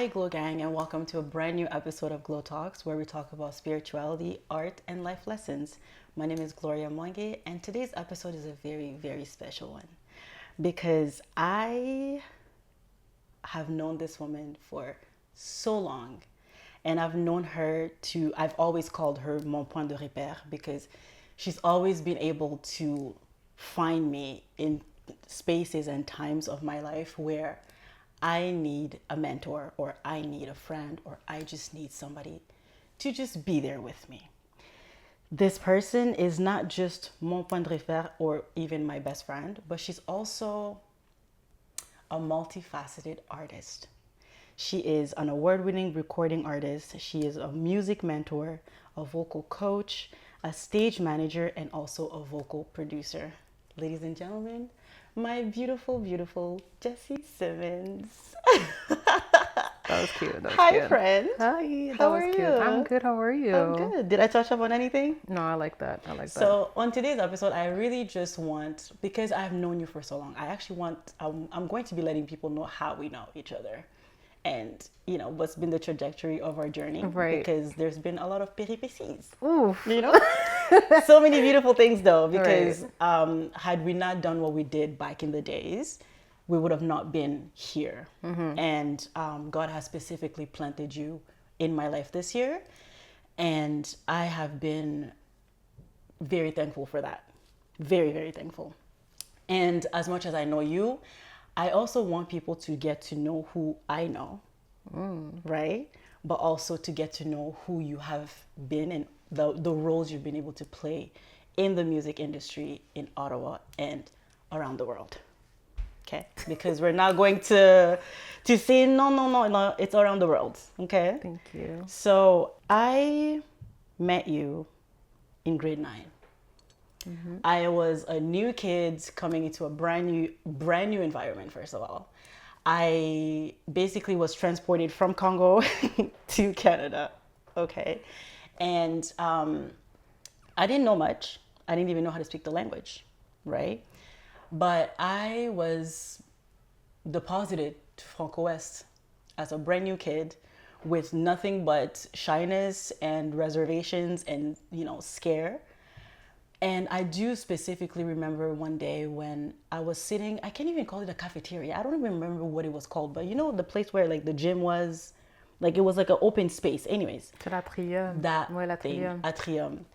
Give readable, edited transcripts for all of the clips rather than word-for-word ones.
Hi, Glogang, and welcome to a brand new episode of GloTalks, where we talk about spirituality, art, and life lessons. My name is Gloria Mwange, and today's episode is a very, very special one because I have known this woman for so long, and I've always called her mon point de repère because she's always been able to find me in spaces and times of my life where I need a mentor or I need a friend or I just need somebody to just be there with me. This person is not just mon point de repère or even my best friend, but she's also a multifaceted artist. She is an award-winning recording artist. She is a music mentor, a vocal coach, a stage manager, and also a vocal producer. Ladies and gentlemen, my beautiful, beautiful Jessie Simmons. That was cute. Hi, cute. friend. Hi. How are you? I'm good. How are you? I'm good. Did I touch up on anything? No, I like that. So on today's episode, I really just want, because I've known you for so long, I'm going to be letting people know how we know each other and, you know, what's been the trajectory of our journey. Right. Because there's been a lot of peripéties. Oof. You know? So many beautiful things though, because had we not done what we did back in the days, we would have not been here. Mm-hmm. And God has specifically planted you in my life this year. And I have been very thankful for that. Very, very thankful. And as much as I know you, I also want people to get to know who I know, right? But also to get to know who you have been and the roles you've been able to play in the music industry in Ottawa and around the world. Okay? Because we're not going to say no, it's around the world. Okay? Thank you. So I met you in grade 9. Mm-hmm. I was a new kid coming into a brand new environment. First of all, I basically was transported from Congo to Canada. Okay, and I didn't know much. I didn't even know how to speak the language, right? But I was deposited to Franco West as a brand new kid with nothing but shyness and reservations and, you know, scare. And I do specifically remember one day when I was sitting, I can't even call it a cafeteria. I don't even remember what it was called, but you know, the place where like the gym was, like it was like an open space. Anyways, L'atrium. that Ouais, thing, l'atrium. atrium.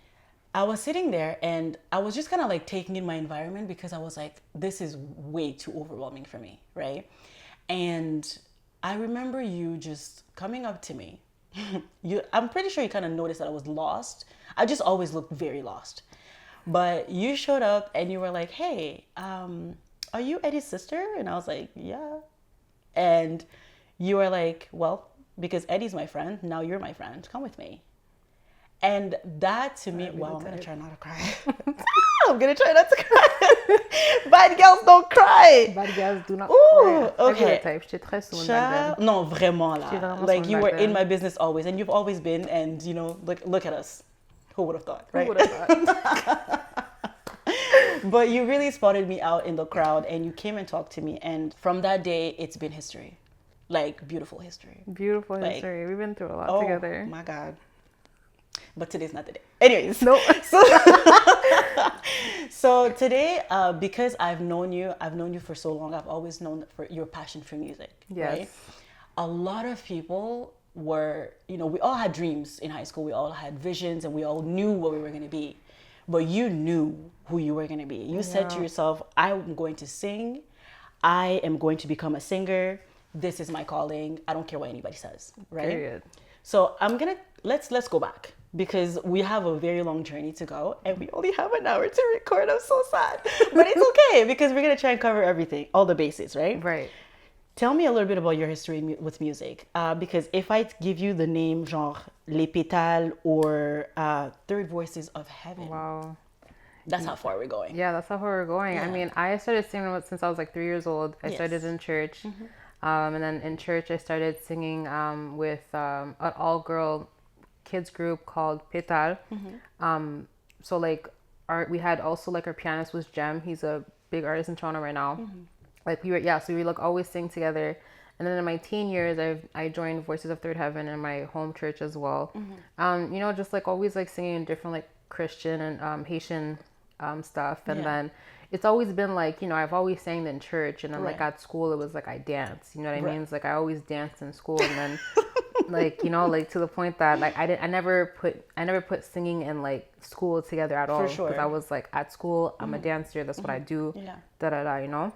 I was sitting there and I was just kind of like taking in my environment because I was like, this is way too overwhelming for me, right? And I remember you just coming up to me. I'm pretty sure you kind of noticed that I was lost. I just always looked very lost. But you showed up and you were like, hey, are you Eddie's sister? And I was like, yeah. And you were like, well, because Eddie's my friend, now you're my friend. Come with me. And that to me, well, I'm going to try not to cry. I'm going to try not to cry. Bad girls don't cry. Bad girls do not Ooh, cry. okay. J'étais très soon back then. Non, vraiment là. J'étais vraiment Like soon you back were then. in my business always. And you've always been. And, you know, look at us. Who would have thought, right? Who would have thought? But you really spotted me out in the crowd and you came and talked to me. And from that day, it's been history. Like, beautiful history. Beautiful Like, history. We've been through a lot together. Oh, my God. But today's not the day. Anyways. No. So today, because I've known you for so long. I've always known for your passion for music, Yes. right? A lot of people were, you know, we all had dreams in high school. We all had visions and we all knew what we were going to be. But you knew who you were going to be. You said to yourself, I'm going to sing. I am going to become a singer. This is my calling. I don't care what anybody says, right? Period. So let's go back because we have a very long journey to go and we only have an hour to record. I'm so sad, but it's okay because we're going to try and cover everything, all the bases, right? Right. Tell me a little bit about your history with music, because if I give you the name genre Les Pétales or Third Voices of Heaven, Wow. that's how far we're going. Yeah, that's how far we're going. Yeah. I mean, I started singing since I was like 3 years old. I Yes. started in church. And then in church, I started singing with an all-girl kids group called Pétales. So like we had also like our pianist was Jem. He's a big artist in Toronto right now. Like we were like always sing together. And then in my teen years, I joined Voices of Third Heaven in my home church as well. You know, just like always like singing different like Christian and Haitian stuff. And then it's always been like, you know, I've always sang in church, and then like at school it was like I danced. You know what I mean? It's like I always danced in school, and then like, you know, like to the point that like I never put singing and like school together at all. For sure. Because I was like at school, I'm a dancer. That's what I do. You know.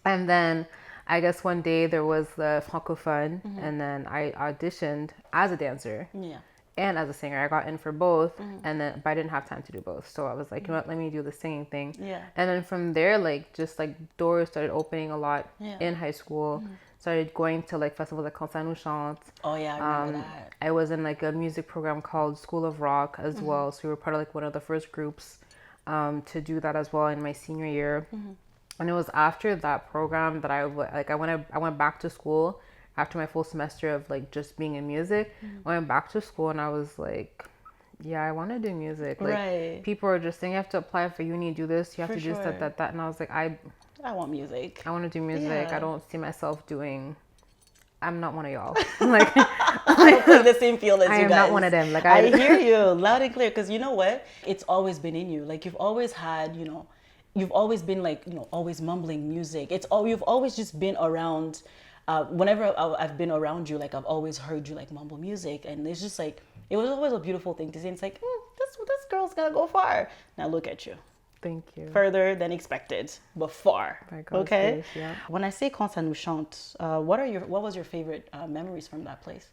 And then I guess one day there was the Francophone, and then I auditioned as a dancer and as a singer. I got in for both, and then but I didn't have time to do both. So I was like, you know what, let me do the singing thing. And then from there, like just like doors started opening a lot in high school. Started going to like festivals like Quand ça nous chante. Oh yeah, I remember that. I was in like a music program called School of Rock as well. So we were part of like one of the first groups to do that as well in my senior year. And it was after that program that I went back to school after my full semester of like just being in music. I went back to school and I was like, yeah, I want to do music. Like people are just saying you have to apply for uni, do this, you have to do this, that. And I was like, I want music. I want to do music. I don't see myself doing. I'm not one of y'all. Like I don't play the same field as you guys. I am not one of them. Like I hear you loud and clear, because you know what? It's always been in you. Like you've always had, you know, you've always been like, you know, always mumbling music. You've always just been around. Whenever I've been around you, like I've always heard you like mumble music, and it's just like it was always a beautiful thing to see. And it's like this girl's gonna go far. Now look at you. Thank you. Further than expected, but far. Okay. Grace, yeah. When I say Quand ça nous chante, what was your favorite memories from that place?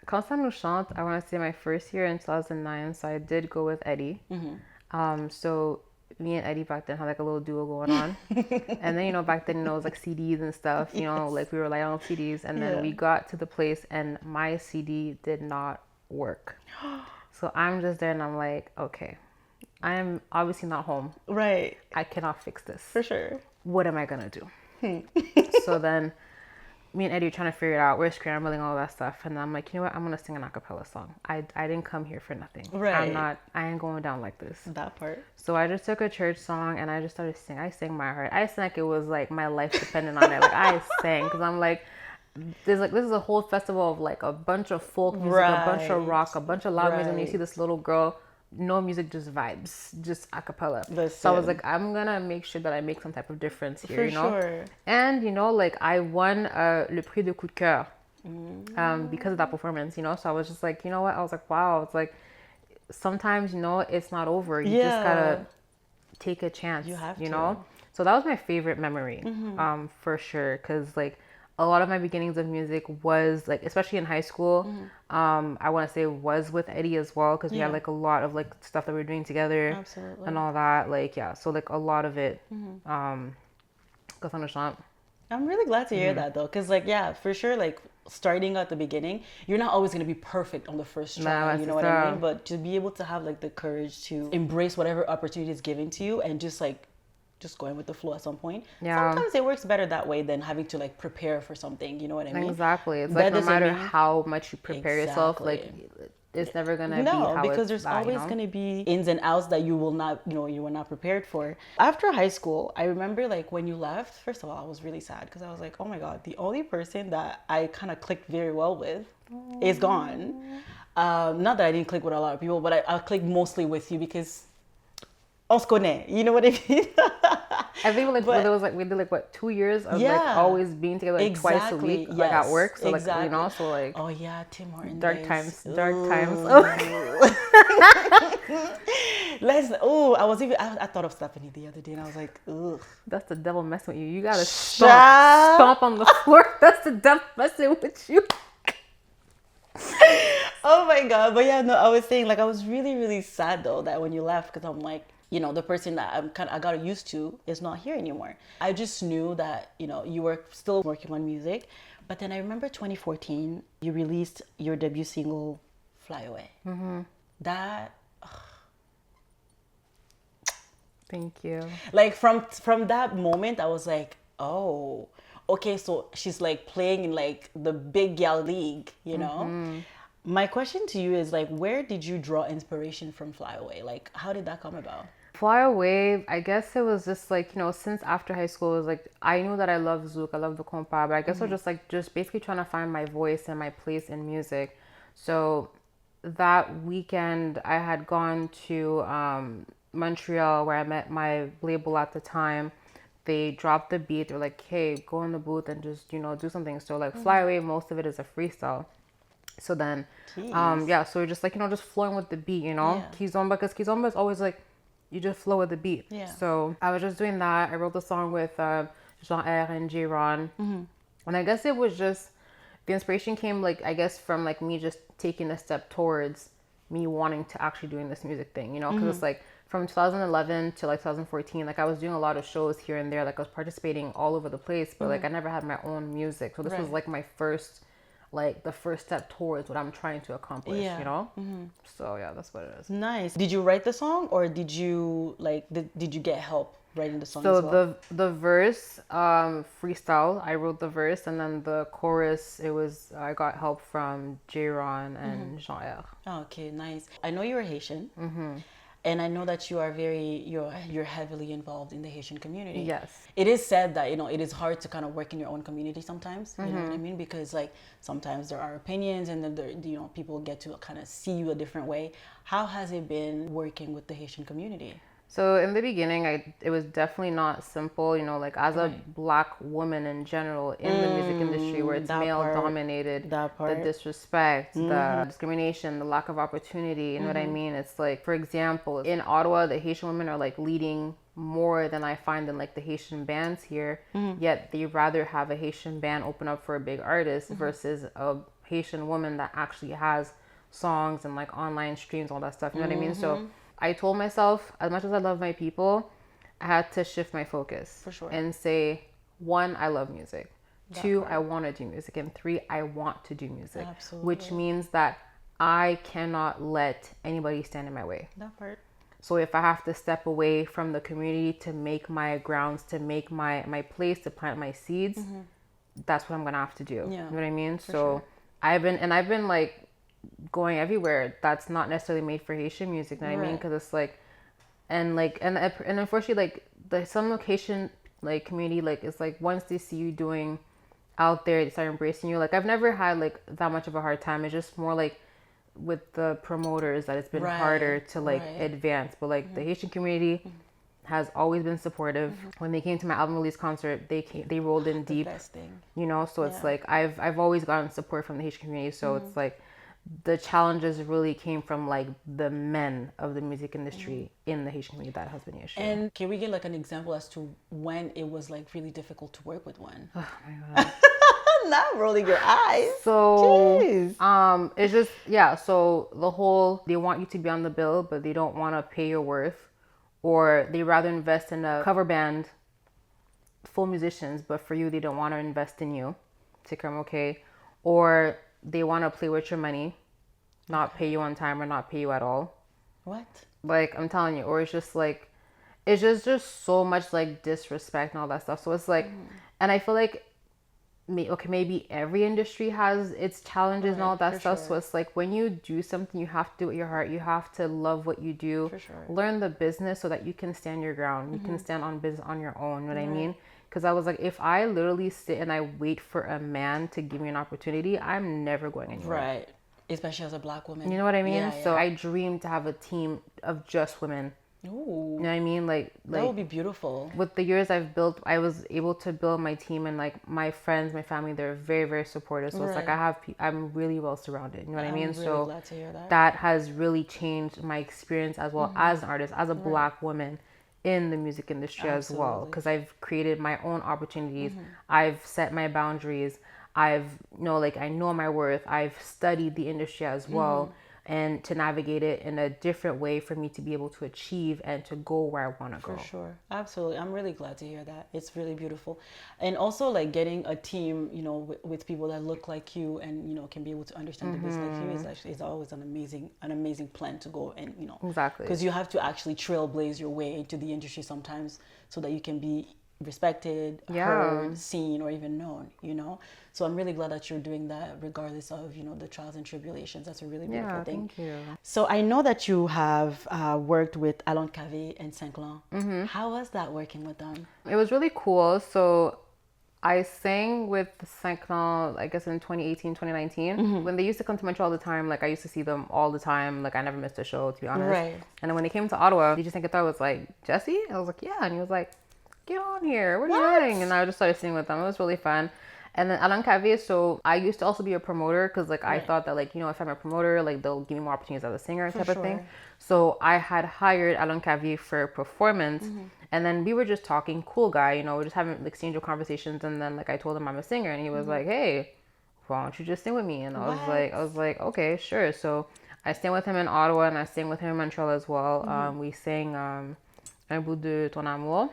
Quand ça nous chante, I want to say my first year in 2009. So I did go with Eddie. So me and Eddie back then had like a little duo going on. And then, you know, back then, you know, it was like CDs and stuff, you know, like we were relying on CDs. And then we got to the place and my CD did not work. So I'm just there and I'm like, okay, I am obviously not home. Right. I cannot fix this. For sure. What am I going to do? So then me and Eddie are trying to figure it out. We're scrambling, all that stuff. And I'm like, you know what? I'm going to sing an a cappella song. I didn't come here for nothing. Right. I ain't going down like this. That part. So I just took a church song and I just started singing. I sang my heart. I sang like it was like my life depended on it. Like I sang because I'm like, this is a whole festival of like a bunch of folk music, a bunch of rock, a bunch of loud music. And you see this little girl, no music, just vibes, just a cappella. So I was like, I'm gonna make sure that I make some type of difference here, you know. Sure. And you know, like I won le prix de coup de cœur because of that performance, you know. So I was just like, you know what? I was like, wow. It's like sometimes, you know, it's not over. You just gotta take a chance. You have to, you know. So that was my favorite memory, for sure, because like a lot of my beginnings of music was like, especially in high school, I want to say was with Eddie as well, because we had like a lot of like stuff that we were doing together. Absolutely. And all that, like so like a lot of it goes on the shop. I'm really glad to hear that though, because like for sure, like starting at the beginning, you're not always going to be perfect on the first try, you know what I mean? But to be able to have like the courage to embrace whatever opportunity is given to you and just going with the flow at some point. Sometimes it works better that way than having to like prepare for something, you know what I mean? Exactly. It's like no matter how much you prepare yourself, like it's never gonna be how because there's always gonna be ins and outs that you will not, you were not prepared for. After high school, I remember like when you left, first of all, I was really sad because I was like, oh my God, the only person that I kind of clicked very well with is gone. Not that I didn't click with a lot of people, but I clicked mostly with you because on se connaît, you know what I mean? I think like there was like we did like what 2 years of like always being together like twice a week, like at work. So like you know, so like Tim Hortons dark times. I thought of Stephanie the other day and I was like, ugh. That's the devil messing with you. You gotta stomp on the floor. That's the devil messing with you. Oh my God. But I was saying like I was really, really sad though that when you left, because I'm like, the person that I got used to is not here anymore. I just knew that, you were still working on music. But then I remember 2014, you released your debut single, Fly Away. That... Thank you. Like from that moment, I was like, oh, okay, so she's like playing in like the big gal league, you know? My question to you is like, where did you draw inspiration from Fly Away? Like, how did that come about? Fly Away, I guess it was just like, since after high school, it was like, I knew that I loved Zouk, I loved the compa, but I guess I was just like, just basically trying to find my voice and my place in music. So that weekend, I had gone to Montreal where I met my label at the time. They dropped the beat. They're like, hey, go in the booth and just, do something. So like Fly Away, most of it is a freestyle. So then, yeah, so we're just like, just flowing with the beat, Yeah. Kizomba, because Kizomba is always like, you just flow with the beat. Yeah. So I was just doing that. I wrote the song with Jean-R and J-Ron. And I guess it was just, the inspiration came like, I guess from like me just taking a step towards me wanting to actually doing this music thing, because it's like from 2011 to like 2014, like I was doing a lot of shows here and there, like I was participating all over the place, but like I never had my own music. So this was like my first, like the first step towards what I'm trying to accomplish, So yeah, that's what it is. Nice. Did you write the song, or did you like did you get help writing the song So as well? the verse, freestyle, I wrote the verse, and then the chorus, I got help from J-Ron and Jean-R. Oh, okay, nice. I know you're Haitian, and I know that you are you're heavily involved in the Haitian community. Yes. It is said that it is hard to kind of work in your own community sometimes. You know what I mean? Because like sometimes there are opinions, and then people get to kind of see you a different way. How has it been working with the Haitian community? So in the beginning, it was definitely not simple, like as a Black woman in general in the music industry where it's male dominated, the disrespect, the discrimination, the lack of opportunity, you know what I mean? It's like, for example, in Ottawa, the Haitian women are like leading more than I find in like the Haitian bands here, yet they rather have a Haitian band open up for a big artist versus a Haitian woman that actually has songs and like online streams, all that stuff, you know what I mean? So I told myself, as much as I love my people, I had to shift my focus. For sure. And say, 1, I love music. 2, I want to do music. And 3, I want to do music. Absolutely. Which means that I cannot let anybody stand in my way. That part. So if I have to step away from the community to make my grounds, to make my place, to plant my seeds, that's what I'm going to have to do. Yeah. You know what I mean? So sure. I've been like, going everywhere that's not necessarily made for Haitian music, you know what I mean? Because it's like, and unfortunately, like some location like community, like it's like once they see you doing out there, they start embracing you. Like I've never had like that much of a hard time. It's just more like with the promoters that it's been harder to like advance. But like the Haitian community has always been supportive. When they came to my album release concert, they rolled in deep. The best thing. So it's like I've always gotten support from the Haitian community. So it's like the challenges really came from like the men of the music industry in the Haitian community. That has been the issue. And can we get like an example as to when it was like really difficult to work with one? Oh my god. Not rolling your eyes. So Jeez. it's just so the whole, they want you to be on the bill but they don't want to pay your worth, or they rather invest in a cover band full musicians, but for you they don't want to invest in you to come, okay? Or they want to play with your money, not pay you on time or not pay you at all. What? Like I'm telling you, or it's just like, it's just so much like disrespect and all that stuff. So it's like, and I feel like maybe every industry has its challenges and all that stuff. Sure. So it's like when you do something, you have to do it with your heart. You have to love what you do. For sure. Learn the business so that you can stand your ground. You can stand on business on your own. You know what I mean? Because I was like, if I literally sit and I wait for a man to give me an opportunity, I'm never going anywhere. Right. Especially as a Black woman. You know what I mean? Yeah, So I dream to have a team of just women. Ooh. You know what I mean? Like That would be beautiful. with the years I've built, I was able to build my team, and like my friends, my family, they're very, very supportive. So it's like I'm really well surrounded. You know what I mean? I'm really So glad to hear that. that has really changed my experience as well as an artist, as a Black woman in the music industry as well, because I've created my own opportunities. I've set my boundaries. I know my worth. I've studied the industry as well, and to navigate it in a different way for me to be able to achieve and to go where I want to go. For sure. Absolutely. I'm really glad to hear that. It's really beautiful. And also like getting a team, with people that look like you and, can be able to understand the business like you is always an amazing plan to go and, Exactly. because you have to actually trailblaze your way into the industry sometimes so that you can be respected, Yeah. heard, seen, or even known, you know? So I'm really glad that you're doing that regardless of, you know, the trials and tribulations. That's a really beautiful Yeah, thing. thank you. So I know that you have worked with Alain Cave and Saint-Clan. How was that working with them? It was really cool. So I sang with Saint-Clan, I guess in 2018, 2019. When they used to come to Montreal all the time, like I used to see them all the time. Like I never missed a show, to be honest. Right. And then when they came to Ottawa, DJ Saint-Clan was like, Jessie? I was like, yeah. And he was like, get on here. What are you doing? And I just started singing with them. It was really fun. And then Alain Cave, so I used to also be a promoter because like I thought that like, you know, if I'm a promoter, like they'll give me more opportunities as a singer type of thing. So I had hired Alain Cave for performance. And then we were just talking, cool guy, you know, we're just having like exchange of conversations. And then like I told him I'm a singer and he was like, hey, why don't you just sing with me? And I was like, okay, sure. So I sang with him in Ottawa and I sang with him in Montreal as well. We sang Un bout de ton amour,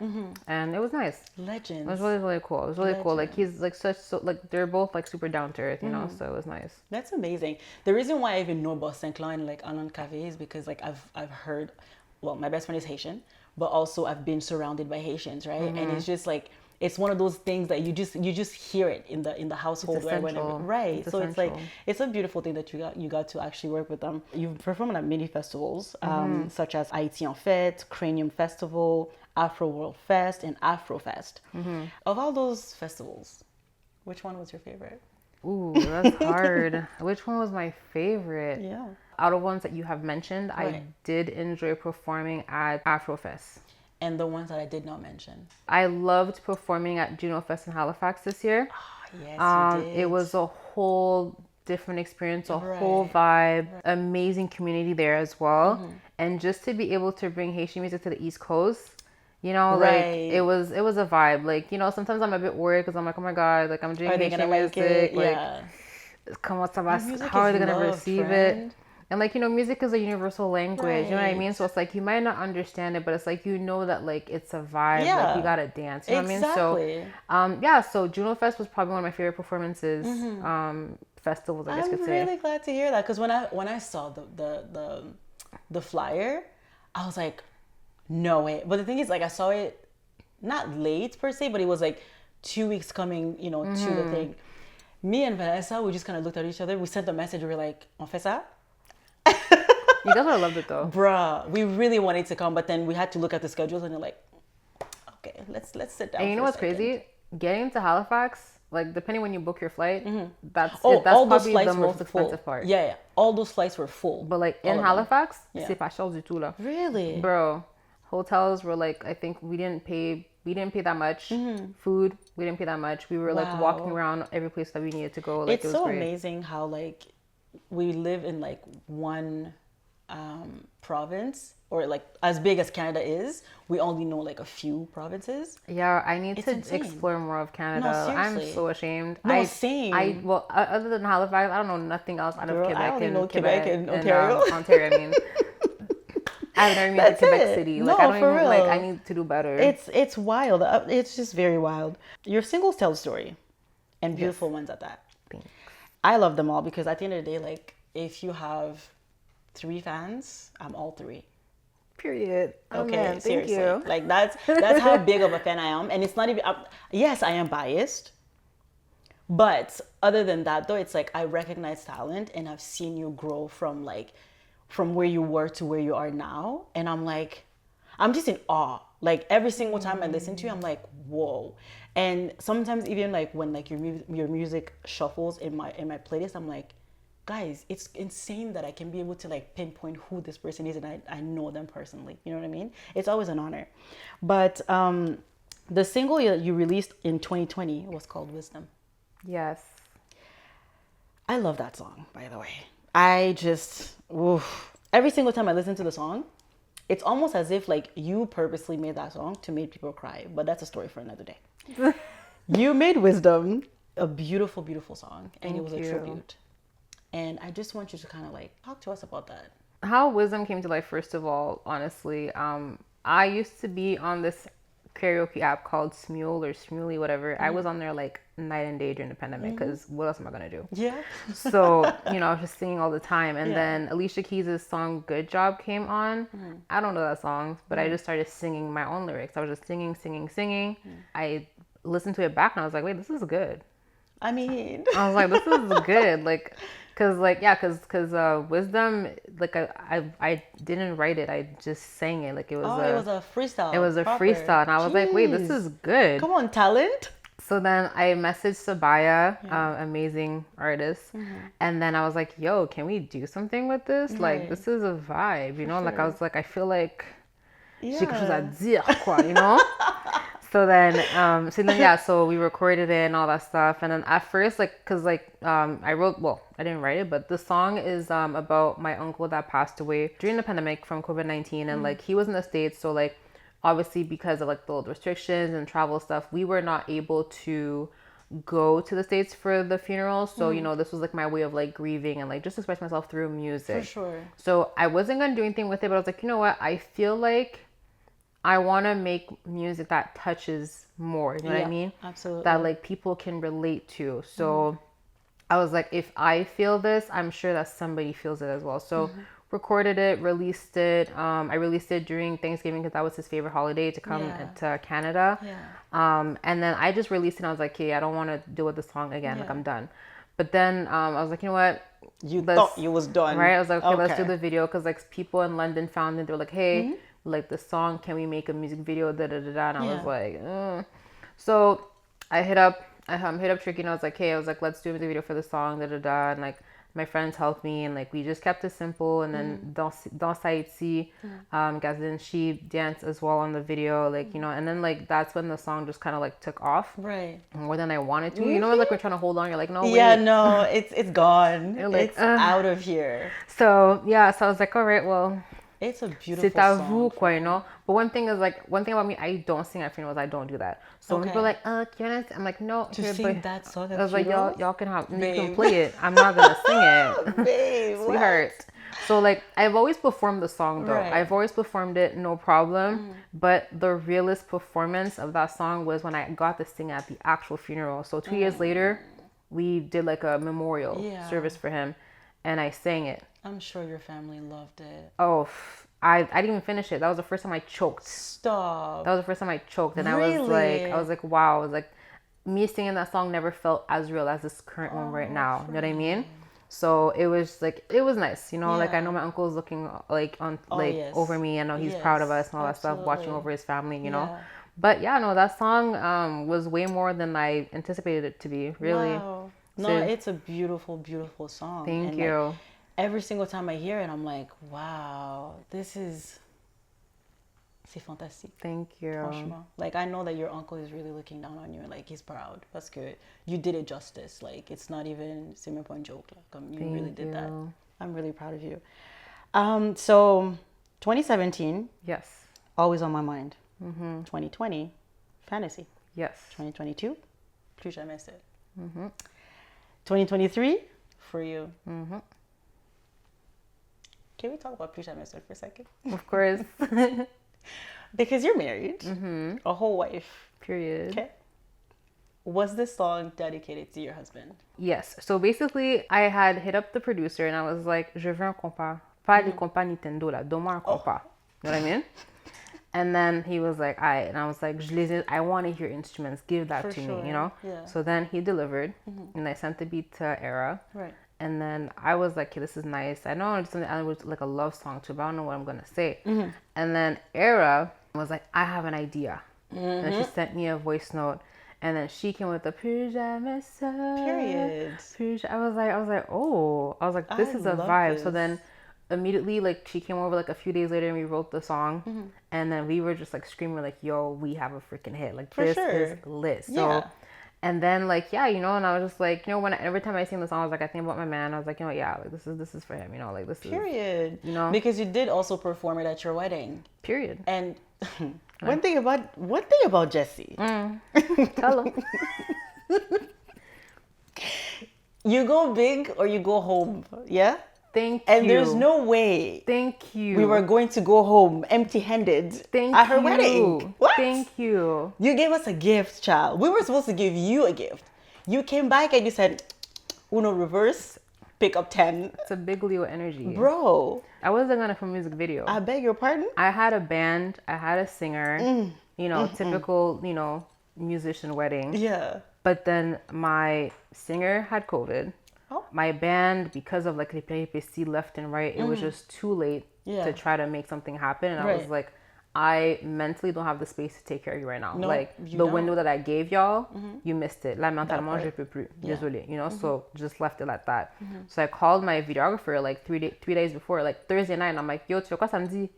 and it was nice. Legends. It was really, really cool. It was really cool. Like he's like like they're both like super down to earth, you know. So it was nice. That's amazing. The reason why I even know about Saint-Clan and like Alain Cave is because like I've heard, well, my best friend is Haitian, but also I've been surrounded by Haitians, right? And it's just like it's one of those things that you just hear it in the household, right? Right. So it's like it's a beautiful thing that you got to actually work with them. You've performed at many festivals, such as Haïti en Fête, Cranium Festival, Afro World Fest, and Afrofest. Of all those festivals, which one was your favorite? Ooh, that's hard. Which one was my favorite? Yeah. Out of ones that you have mentioned, I did enjoy performing at Afrofest. And the ones that I did not mention. I loved performing at Juno Fest in Halifax this year. Yes, you did. It was a whole different experience, a whole vibe, amazing community there as well. And just to be able to bring Haitian music to the East Coast, you know, like it was a vibe. Like, you know, sometimes I'm a bit worried because I'm like, oh my God, like I'm doing Haitian music. Like, how are they gonna receive it? And like, you know, music is a universal language, you know what I mean? So it's like, you might not understand it, but it's like, you know that like, it's a vibe, like you gotta dance, you know what I mean? So, so Juno Fest was probably one of my favorite performances, festivals, I guess you could say. I'm really glad to hear that, because when I saw the flyer, I was like, no way. But the thing is, like, I saw it not late per se, but it was like 2 weeks coming, you know, to the thing. Me and Vanessa, we just kind of looked at each other. We sent a message. We were like, on fait ça? You guys would have loved it though. Bruh, we really wanted to come, but then we had to look at the schedules and they're like, okay, let's sit down. And you know what's crazy? Getting to Halifax, like depending when you book your flight, that's all those probably flights the most expensive part. Yeah. All those flights were full. But like in Halifax, c'est pas cher du tout là. Really? Bro, hotels were like, I think we didn't pay that much. Food, we didn't pay that much. We were like walking around every place that we needed to go. Like, it's so amazing how like we live in like one province, or like as big as Canada is, we only know like a few provinces. Yeah, I need to explore more of Canada. No, I'm so ashamed. Same. Well, other than Halifax, I don't know nothing else out of Quebec. I only know Quebec and Ontario. Ontario, I mean. I haven't even been to Quebec City. Like, I don't even, like, I need to do better. It's wild. It's just very wild. Your singles tell a story, and beautiful ones at that. Thanks. I love them all, because at the end of the day, like, if you have 3 fans, I'm all 3. Period. Okay, man, seriously. thank you. Like that's how big of a fan I am, and it's not even. Yes, I am biased, but other than that, though, it's like I recognize talent, and I've seen you grow from where you were to where you are now, and I'm just in awe. Like every single time I listen to you, I'm like, whoa. And sometimes even like when like your music shuffles in my playlist, I'm like, guys, it's insane that I can be able to like pinpoint who this person is, and I know them personally. You know what I mean? It's always an honor. But the single you released in 2020 was called Wisdom. Yes. I love that song, by the way. I just, every single time I listen to the song, it's almost as if like you purposely made that song to make people cry. But that's a story for another day. You made Wisdom a beautiful, beautiful song, and it was a tribute. And I just want you to kind of like talk to us about that. How Wisdom came to life, first of all, honestly, I used to be on this karaoke app called Smule or Smuley, whatever. I was on there like night and day during the pandemic because what else am I gonna do? Yeah. So, I was just singing all the time. And Yeah. then Alicia Keys' song Good Job came on. I don't know that song, but I just started singing my own lyrics. I was just singing. I listened to it back and I was like, wait, this is good. I mean, I was like, this is good. Like, cause Wisdom, like I didn't write it. I just sang it. Like it was it was a freestyle. It was a proper. freestyle. And I was like, wait, this Jeez. is good. Come on, talent. So then I messaged Sabaya, amazing artist. And then I was like, yo, can we do something with this? Like, this is a vibe, Like, I was like, I feel like j'ai quelque chose à dire, quoi, So then, so we recorded it and all that stuff. And then at first, I didn't write it, but the song is about my uncle that passed away during the pandemic from COVID-19. And like, he was in the States. So like, obviously because of like the restrictions and travel stuff, we were not able to go to the States for the funeral. So, this was like my way of like grieving and like just express myself through music. For sure. So I wasn't going to do anything with it, but I was like, you know what? I feel like I want to make music that touches more, you know what I mean? Absolutely. That like people can relate to. So I was like, if I feel this, I'm sure that somebody feels it as well. So recorded it, released it. I released it during Thanksgiving because that was his favorite holiday to come to Canada. Yeah. And then I just released it and I was like, okay, I don't want to deal with the song again. Like I'm done. But then I was like, you know what? You thought you was done. Right? I was like, okay, let's do the video. Because like people in London found it. They were like, hey, like the song, can we make a music video? Da da da da. And I was like, So I hit up Tricky and I was like, hey, let's do a music video for the song, da da da. And like my friends helped me and like we just kept it simple. And then Dans Saïtsi, Gazin, she danced as well on the video, like, and then like that's when the song just kind of like took off. Right. More than I wanted to. Like we're trying to hold on. You're like, no, wait. Yeah, no, it's gone. Like, it's out of here. So I was like, all right, well, it's a beautiful c'est à song. vous, quoi, But one thing about me, I don't sing at funerals. I don't do that. So when people are like, can I? I'm like, no. To sing that song at I was like, funerals? y'all can have, you can play it. I'm not gonna sing it, babe. Sweetheart. What? So like, I've always performed the song though. Right. I've always performed it, no problem. But the realest performance of that song was when I got to sing at the actual funeral. So 2 years later, we did like a memorial service for him, and I sang it. I'm sure your family loved it. Oh, I didn't even finish it. That was the first time I choked. Stop. That was the first time I choked. And really? I was like, wow. I was like, me singing that song never felt as real as this current one right now. You know what I mean? So it was like, it was nice. Like I know my uncle is looking like on over me. I know he's proud of us and all that stuff, watching over his family, you know. But that song was way more than I anticipated it to be, really. Wow. No, it's a beautiful, beautiful song. Thank you. Like, every single time I hear it, I'm like, wow, c'est fantastique. Thank you. Franchement. Like, I know that your uncle is really looking down on you and like he's proud. That's good. You did it justice. Like, it's not even, c'est même pas une joke. Like, you really did that. I'm really proud of you. So 2017. Yes. Always on my mind. 2020, fantasy. Yes. 2022, plus jamais c'est. 2023, for you. Can we talk about plus jamais c'est for a second? Of course. Because you're married, a whole wife. Period. Okay. Was this song dedicated to your husband? Yes. So basically, I had hit up the producer and I was like, je veux un compas. Pas le compas Nintendo là, donne-moi un compas. You know what I mean? And then he was like, "Aight," and I was like, I want to hear instruments. Give that to me, Yeah. So then he delivered, and I sent the beat to Era. Right. And then I was like, okay, this is nice. I know it's something I was like a love song too, but I don't know what I'm gonna say. And then Era was like, I have an idea. And then she sent me a voice note. And then she came with the plus jamais seul. Period. I was like, oh, this is a vibe. This. So then immediately, like, she came over like a few days later and we wrote the song. And then we were just like screaming like, yo, we have a freaking hit. Like, this is lit. So and then like, and I was just like, every time I sing the song, I was like, I think about my man. I was like, like this is for him, like this is period. Because you did also perform it at your wedding. Period. And one thing about Jessie. Tell him. You go big or you go home, yeah? Thank And you. there's no way Thank you. we were going to go home empty-handed Thank at her you. wedding. What? Thank you. You gave us a gift, child. We were supposed to give you a gift. You came back and you said, Uno reverse, pick up 10. It's a big Leo energy. Bro. I wasn't gonna film a music video. I beg your pardon? I had a band, I had a singer, typical, musician wedding. Yeah. But then my singer had COVID. Oh. My band, because of like the PPC left and right, it was just too late to try to make something happen. And I was like, I mentally don't have the space to take care of you right now. No, like the window that I gave y'all, you missed it. Là, mentalement, je peux plus. Désolé. So just left it at that. So I called my videographer like 3 days before, like Thursday night, and I'm like, yo, tu fais quoi samedi?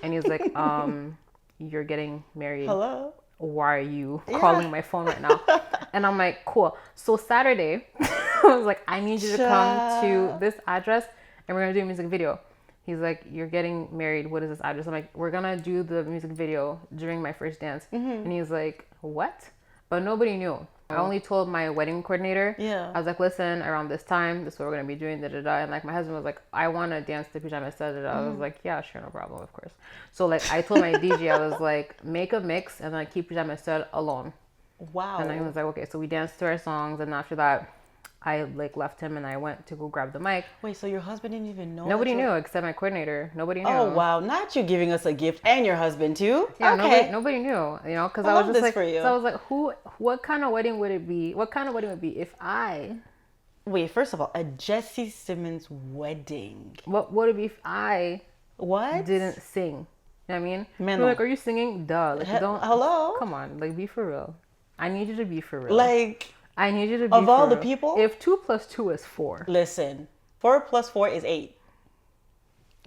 And he's like, you're getting married. Hello? Why are you calling my phone right now? And I'm like, cool. So Saturday, I was like, I need you to come to this address and we're gonna do a music video. He's like, you're getting married. What is this address? I'm like, we're gonna do the music video during my first dance. And he's like, what? But nobody knew. I only told my wedding coordinator. Yeah. I was like, listen, around this time, this is what we're gonna be doing, da da da. And like my husband was like, I wanna dance to pajamas, da da da. I was like, yeah, sure, no problem, of course. So like I told my DJ, I was like, make a mix and then keep pajamas stud alone. Wow. And then he was like, okay. So we danced to our songs, and after that, I like left him and I went to go grab the mic. Wait, so your husband didn't even know? Nobody knew except my coordinator. Nobody knew. Oh wow! Not you giving us a gift and your husband too. Yeah, okay. nobody knew. Because I I was love just this like, for you. so I was like, what kind of wedding would it be? What kind of wedding would it be if I? Wait, first of all, a Jessie Simmons wedding. What would it be if I What? didn't sing? You know what I mean? Man, You're no. like, are you singing? Duh. Like, don't. Hello? Come on, like, be for real. I need you to be for real. Like, I need you to be of all for the real. people? If 2 + 2 is 4. listen, 4 + 4 is 8.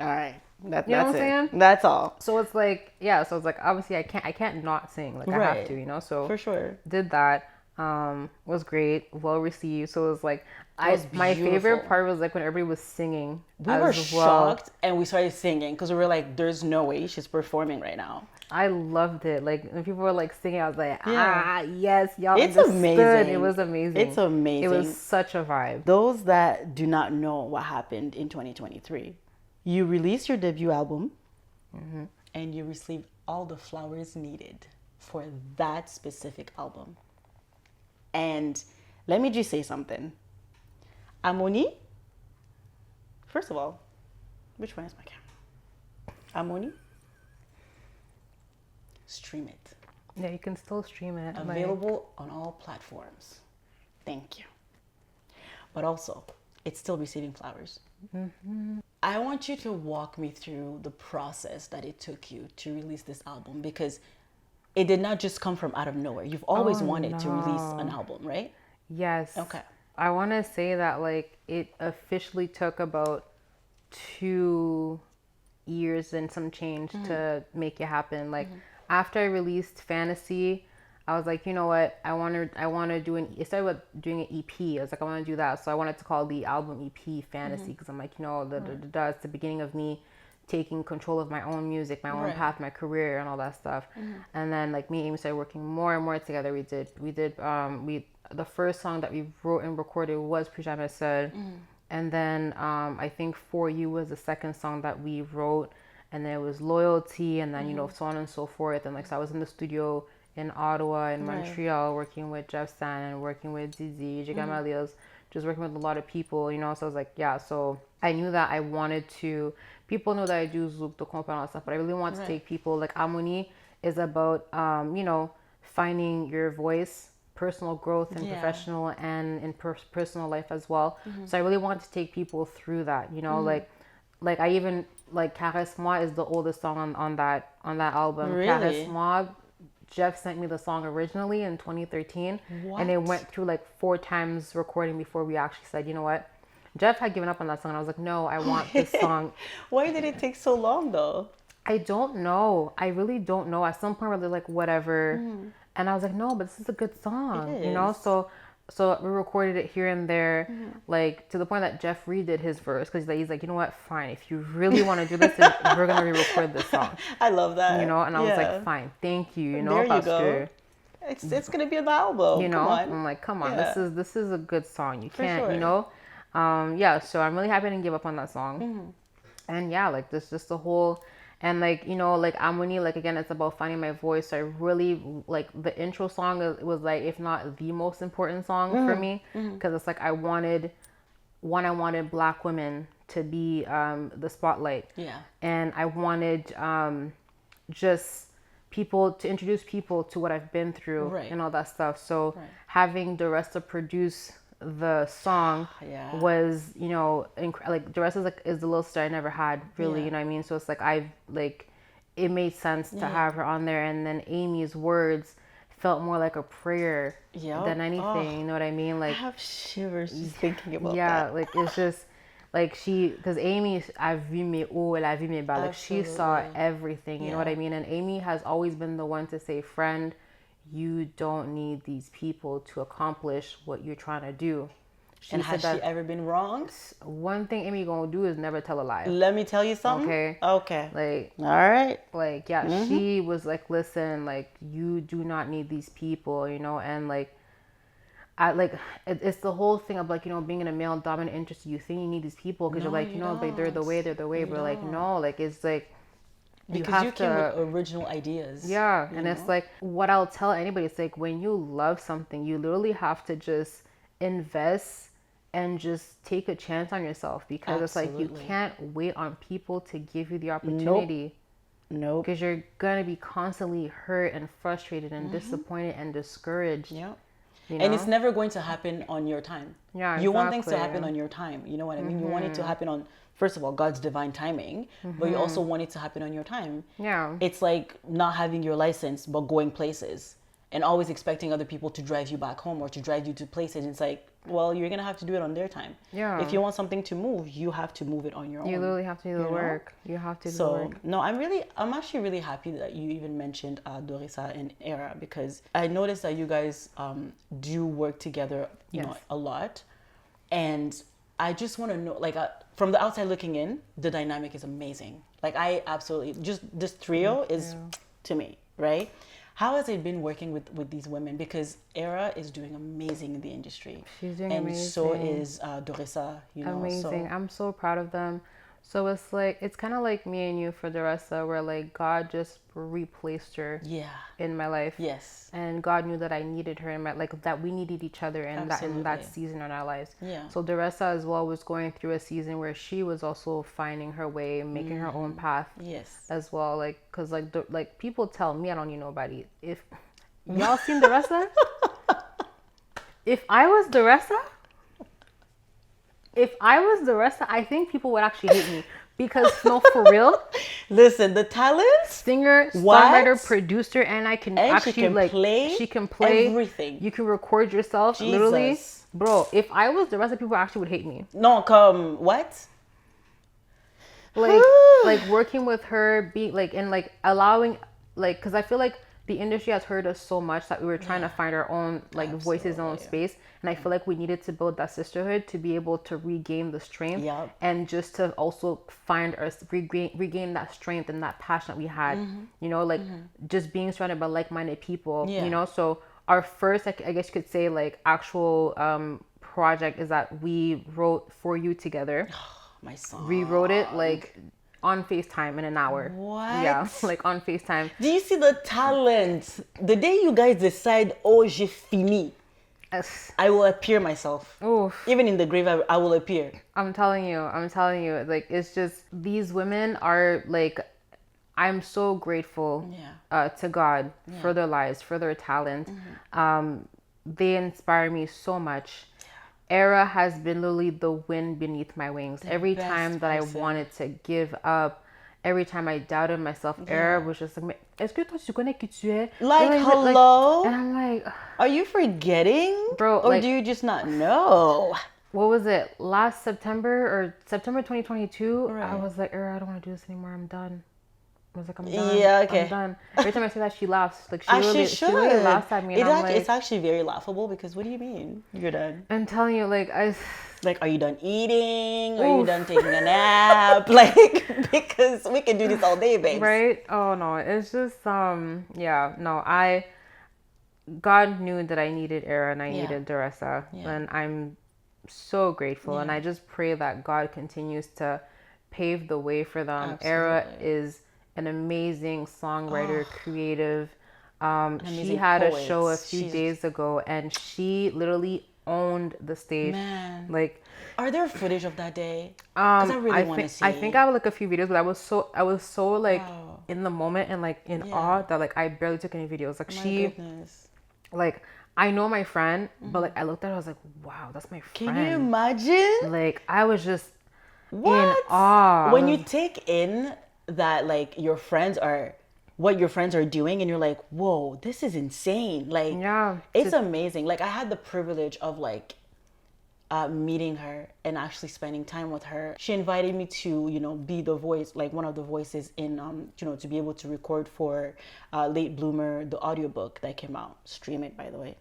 All right. That's You know what I'm it. saying? That's all. So it's like, yeah. So it's like, obviously, I can't not sing. Like I Right. have to, So For sure. did that. Was great, well received. So it was like, was my favorite beautiful. part was like when everybody was singing. We were shocked and we started singing because we were like, "There's no way she's performing right now." I loved it. Like when people were like singing, I was like, Yeah. yes, y'all It's understood. amazing. It was amazing. It's amazing. It was such a vibe. Those that do not know what happened in 2023, you released your debut album and you received all the flowers needed for that specific album. And let me just say something. AMONI, first of all, which one is my camera? AMONI, stream it. Yeah, you can still stream it. Available on all platforms. Thank you. But also, it's still receiving flowers. I want you to walk me through the process that it took you to release this album, because it did not just come from out of nowhere. You've always wanted to release an album, right? Yes. Okay. I want to say that like it officially took about 2 years and some change to make it happen. Like after I released Fantasy, I was like, you know what? I want to do it started with doing an EP. I was like, I want to do that. So I wanted to call the album EP Fantasy, because I'm like, it's the beginning of me taking control of my own music, my own path, my career, and all that stuff. And then like me and Amy started working more and more together. The first song that we wrote and recorded was Pajama Said. And then I think For You was the second song that we wrote, and then it was Loyalty, and then so on and so forth. And like so I was in the studio in Ottawa and Montreal working with Jeff Stan and working with Zizi, Jigamalios, just working with a lot of people, So I was like, yeah, so I knew that I wanted to, people know that I do Zouk de Compa and stuff, but I really want to take people, like AMONI is about, finding your voice, personal growth and professional and in personal life as well. So I really want to take people through that, like I even, like Caresse-moi is the oldest song on that album. Really? Caresse-moi, Jeff sent me the song originally in 2013. What? And it went through like 4 times recording before we actually said, you know what? Jeff had given up on that song, and I was like, no, I want this song. Why did it take so long though? I don't know. I really don't know. At some point where they're like, whatever. And I was like, no, but this is a good song, It is. So we recorded it here and there, like to the point that Jeff redid his verse, because he's like, you know what, fine, if you really want to do this, then we're gonna re-record this song. I love that. And I was like, fine, thank you. There you go. It's gonna be an album. Come Come on. I'm like, come on, Yeah. this is a good song. You For can't, sure. Yeah, so I'm really happy I didn't give up on that song. And yeah, like this just the whole, and like, you know, like AMONI, like again, it's about finding my voice. So I really like the intro song was like, if not the most important song for me, because it's like I wanted Black women to be the spotlight. Yeah. And I wanted just people to introduce people to what I've been through, Right. and all that stuff. So having Duressa produce the song was, you know, like Duressa is the little sister I never had, really. You know what I mean? So it's like it made sense to have her on there. And then Amy's words felt more like a prayer than anything. You know what I mean? Like, I have shivers just thinking about that. Yeah, like it's just like because Amy a vu mes hauts, elle a vu mes bas. Like she saw everything. You know what I mean? And Amy has always been the one to say, friend, you don't need these people to accomplish what you're trying to do. And has she ever been wrong? One thing Amy gonna do is never tell a lie. Let me tell you something. Okay. Like, all right. Like, yeah, she was like, listen, like, you do not need these people, you know. And like, it's the whole thing of like, you know, being in a male dominant industry. You think you need these people because you're like, you know, like they're the way. But like, no, like it's like, because you came with original ideas. Yeah. And it's like, what I'll tell anybody, it's like, when you love something, you literally have to just invest and just take a chance on yourself, because it's like, you can't wait on people to give you the opportunity. Nope. Because you're going to be constantly hurt and frustrated and disappointed and discouraged. Yeah. You know? And it's never going to happen on your time. Yeah, you want things to happen on your time. You know what I mean? You want it to happen on, first of all, God's divine timing, but you also want it to happen on your time. Yeah. It's like not having your license, but going places and always expecting other people to drive you back home or to drive you to places. It's like, well, you're going to have to do it on their time. Yeah. If you want something to move, you have to move it on your own. You literally have to do the work. You have to do the work. No, I'm actually really happy that you even mentioned Dorissa and Era, because I noticed that you guys do work together, you know, a lot. And I just want to know, like, from the outside looking in, the dynamic is amazing. Like, I absolutely, just this trio is, to me, right? How has it been working with these women? Because Era is doing amazing in the industry. She's doing amazing. And so amazing. is Dorissa, you know. Amazing. I'm so proud of them. So it's like, it's kind of like me and you for Dorissa, where like God just replaced her in my life. Yes. And God knew that I needed her in my, like, that we needed each other in that season in our lives. Yeah. So Dorissa as well was going through a season where she was also finding her way, making her own path. Yes. As well, like, cause like people tell me I don't need nobody. If y'all seen Dorissa, if I was Dorissa, I think people would actually hate me, because no, for real. Listen, the talent, singer, songwriter, producer, and I can actually she can like play she can play everything. You can record yourself, literally, bro. If I was the rest of people, actually would hate me. No, what? Like working with her, being like, and like allowing, like, because I feel like the industry has hurt us so much that we were trying to find our own like voices, our own space. And I feel like we needed to build that sisterhood to be able to regain the strength and just to also find regain that strength and that passion that we had, you know, like just being surrounded by like-minded people, you know. So our first, I guess you could say, like actual project is that we wrote For You together. My song. Rewrote it like on FaceTime in an hour. What? Yeah, like on FaceTime. Do you see the talent? The day you guys decide, oh, j'ai fini, I will appear myself. Oof. Even in the grave, I will appear. I'm telling you, like, it's just, these women are like, I'm so grateful to God for their lives, for their talent. They inspire me so much. Era has been literally the wind beneath my wings. Every time that I wanted to give up, every time I doubted myself, Era was just like, est-ce que toi tu connais qui tu es? Like, hello? Like, and I'm like, are you forgetting? Bro, or like, do you just not know? What was it? Last September 2022, right. I was like, Era, I don't want to do this anymore. I'm done. I was like, I'm done. Yeah, okay. I'm done. Every time I say that, she laughs. Like, she really laughs at me. And it's actually very laughable, because what do you mean you're done? I'm telling you, like, are you done eating? Are you done taking a nap? Like, because we can do this all day, babes. Right? Oh no, it's just God knew that I needed Era and I needed Dorissa, and I'm so grateful. And I just pray that God continues to pave the way for them. Absolutely. Era is an amazing songwriter, creative. She amazing had a poet. show a few days ago, and she literally owned the stage. Man. Like, are there footage of that day? Because I really want to see. I think I have like a few videos, but I was so like Wow. in the moment and like in awe that like I barely took any videos. Like My she, goodness. like I know my friend, but like I looked at her, I was like, wow, that's my friend. Can you imagine? Like I was just What? in awe. When you take in that like your friends are what your friends are doing and you're like, whoa, this is insane. Like Yeah, it's amazing. Like I had the privilege of like meeting her and actually spending time with her. She invited me to, you know, be the voice, like one of the voices in, you know, to be able to record for Late Bloomer, the audiobook that came out. Stream it, by the way.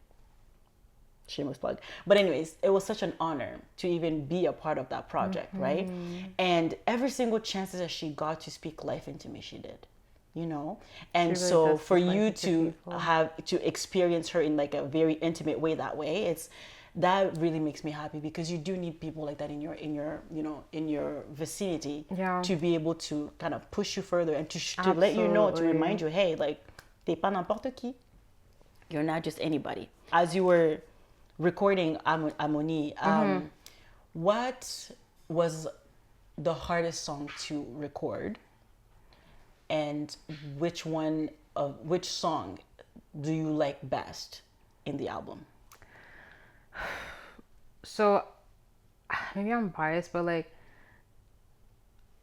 Shameless plug. But anyways, it was such an honor to even be a part of that project, right? And every single chance that she got to speak life into me, she did. You know, and really so does for speak life you into to people. have to experience her in like a very intimate way that way, it's that really makes me happy because you do need people like that in your you know in your vicinity to be able to kind of push you further and to let you know, to remind you, hey, like t'es pas n'importe qui, you're not just anybody. As you were recording AMONI, what was the hardest song to record, and which song do you like best in the album? So maybe I'm biased, but like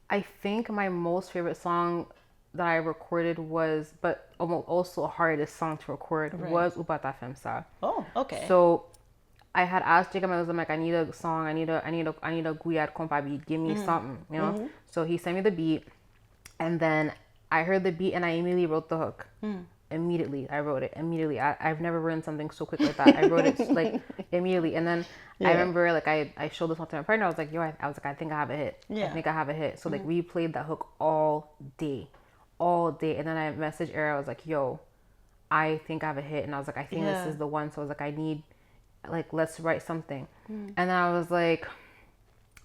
I think my most favorite song that I recorded was, but also hardest song to record was Ubata Femsa. Oh, okay. So I had asked Jacob, I was like, I need a song, I need a Guyad compa beat, give me something, you know? So he sent me the beat, and then I heard the beat and I immediately wrote the hook. Immediately, I wrote it immediately. I've never written something so quick like that. I wrote it like immediately, and then I remember like I showed this one to my partner. I was like, yo, I was like, I think I have a hit. I think I have a hit. So like we played that hook all day, and then I messaged Era. I was like, yo, I think I have a hit, and I was like, I think this is the one. So I was like, I need, like, let's write something. And then I was like,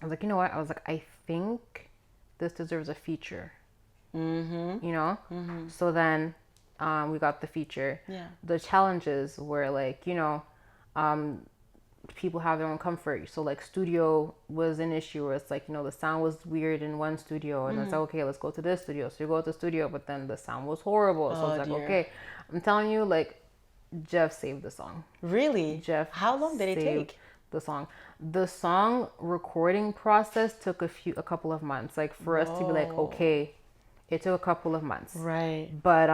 you know what? I was like, I think this deserves a feature. You know. So then we got the feature. The challenges were like, you know, people have their own comfort. So like studio was an issue where it's like, you know, the sound was weird in one studio, and it's like, okay, let's go to this studio. So you go to the studio, but then the sound was horrible. So it's like, okay, I'm telling you, like, Jeff saved the song. Really? Jeff, how long did it take? The song recording process took a couple of months. Like for us to be like, okay, it took a couple of months. Right. But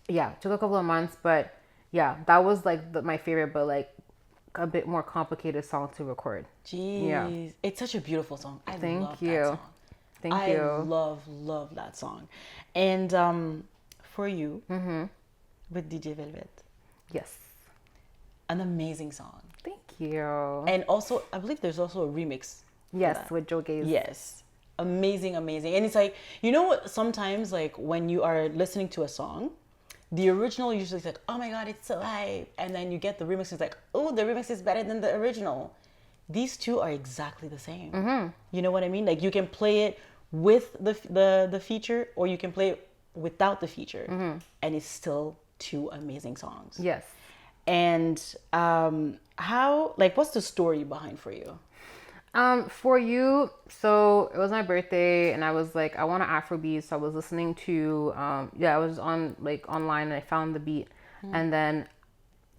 yeah, it took a couple of months. But yeah, that was like my favorite, but like a bit more complicated song to record. Jeez. Yeah. It's such a beautiful song. I love you. That song. Thank you. I love that song. And for you, with DJ Velvet. Yes. An amazing song. Thank you. And also, I believe there's also a remix. Yes, with Joe Gaze. Yes. Amazing. And it's like, you know what, sometimes like when you are listening to a song, the original usually is like, oh my God, it's so hype. And then you get the remix, it's like, oh, the remix is better than the original. These two are exactly the same. You know what I mean? Like you can play it with the feature, or you can play it without the feature. And it's still two amazing songs. Yes. And how, like, what's the story behind For You? For You, so it was my birthday and I was like, I want an Afrobeat. So I was listening to, I was on like online and I found the beat. And then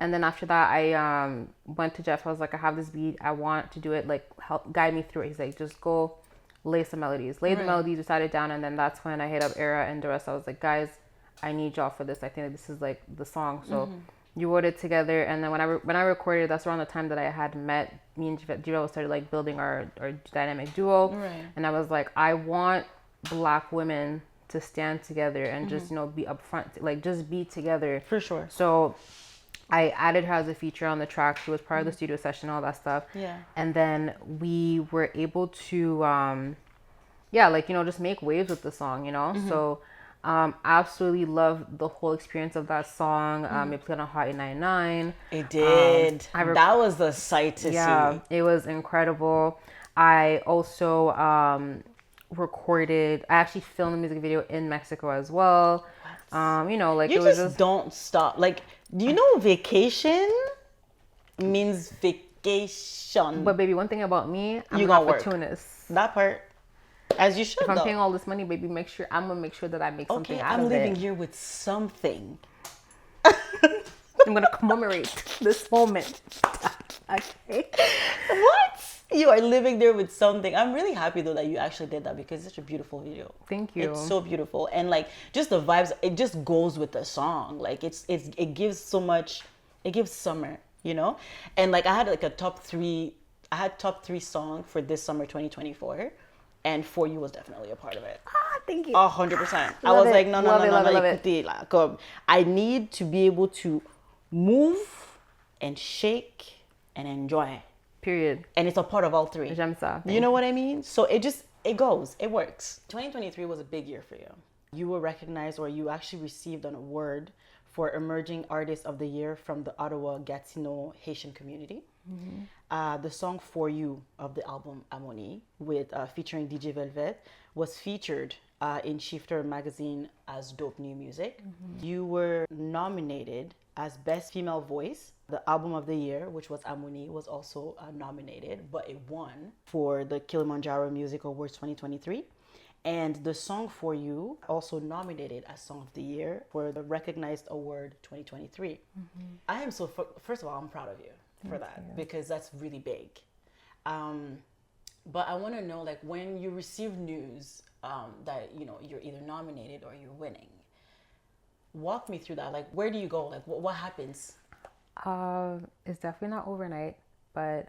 after that, I went to Jeff. I was like, I have this beat. I want to do it. Like, help guide me through it. He's like, just go lay some melodies. Lay the melodies, we sat it down. And then that's when I hit up Era and the rest. I was like, guys, I need y'all for this. I think this is like the song. So you wrote it together. And then when I recorded, that's around the time that I had met me and Jiro started like building our dynamic duo. And I was like, I want Black women to stand together and just, you know, be upfront, like just be together. For sure. So I added her as a feature on the track. She was part of the studio session, all that stuff. And then we were able to, like, you know, just make waves with the song, you know? So Absolutely loved the whole experience of that song. It played on Hot 99. It did. That was the sight to Yeah, see. it was incredible. I also recorded. I actually filmed the music video in Mexico as well. Like You it was just just. don't stop. Like, do you know vacation means vacation? But baby, one thing about me, I'm You an gonna work. opportunist. That part. As you should, If I'm though. paying all this money, baby, I'm gonna make sure that I make something Okay, out I'm of leaving it. here with something. I'm gonna commemorate this moment. Okay. What? You are living there with something. I'm really happy though that you actually did that because it's such a beautiful video. Thank you. It's so beautiful, and like just the vibes. It just goes with the song. Like it gives so much. It gives summer, And like I had like a top three. I had top three song for this summer 2024, and For You was definitely a part of it. Thank you. 100%. I Love was it. like, no, Love it, love it, love it. écoutez, là, comme, I need to be able to move and shake and enjoy. Period. And it's a part of all three. J'aime ça. You know what I mean? So it goes, it works. 2023 was a big year for you. You were recognized, or you actually received an award for Emerging Artist of the Year from the Ottawa Gatineau Haitian community. The song For You of the album AMONI, with featuring DJ Velvet, was featured in Shifter magazine as Dope New Music. You were nominated as Best Female Voice. The Album of the Year, which was AMONI, was also nominated, but it won for the Kilimanjaro Music Awards 2023. And the song For You also nominated as Song of the Year for the Recognized Award 2023. I am so, first of all, I'm proud of you for that because that's really big. But I want to know, like, when you receive news that, you're either nominated or you're winning, walk me through that. Like, where do you go? Like, what happens? It's definitely not overnight, but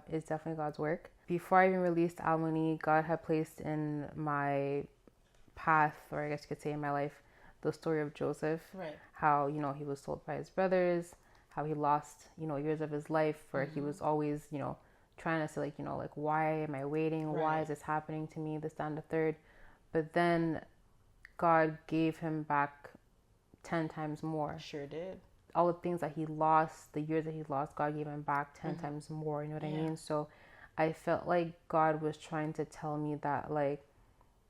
it's definitely God's work. Before I even released Almoni, God had placed in my path, or I guess you could say in my life, the story of Joseph. Right. How, he was sold by his brothers, how he lost, years of his life where he was always, trying to say like, why am I waiting? Right. Why is this happening to me? This, that, and the third. But then God gave him back 10 times more. Sure did. All the things that he lost, the years that he lost, God gave him back 10 times more. You know what I mean? So I felt like God was trying to tell me that, like,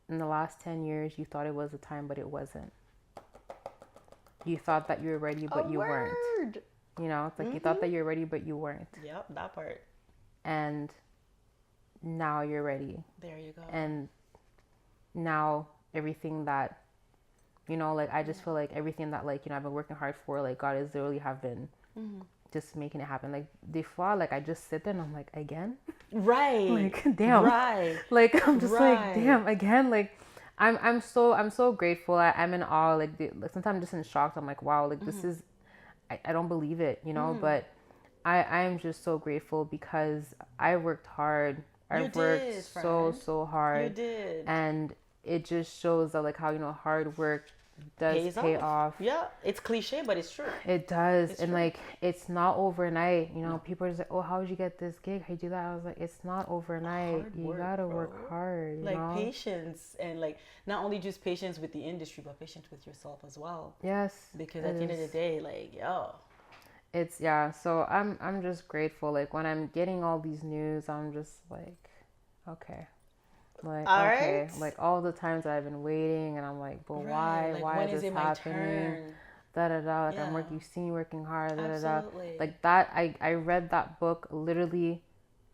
in the last 10 years, you thought it was the time, but it wasn't. You thought that you were ready, but you weren't. It's like you thought that you were ready, but you weren't. Yep, that part. And now you're ready. There you go. And now everything that, like, I just feel like everything that, like, I've been working hard for, like, God is literally have been just making it happen. Like, des fois, like, I just sit there and I'm like, again? Right. Like, damn. Right. Like, I'm just like, damn, again? Like, I'm so grateful. I'm in awe. Like sometimes I'm just in shock. I'm like, wow, like, this is, I don't believe it, but I'm just so grateful because I worked hard. I worked so hard. You did. And it just shows that, like, how, hard work does pay off. Yeah, it's cliche, but it's true. It does. It's true. Like, it's not overnight. People are just like, oh, how did you get this gig? How did you do that? I was like, it's not overnight. You gotta work hard. Like, patience, and like not only just patience with the industry, but patience with yourself as well. Yes. Because at the end of the day, like, it's so I'm just grateful. Like, when I'm getting all these news, I'm just like, okay. Like, all okay, right. Like, all the times that I've been waiting, and I'm like, but why? Like, why is this happening? Da da da. Like, you've seen me working hard. Da da da. Like that. I read that book literally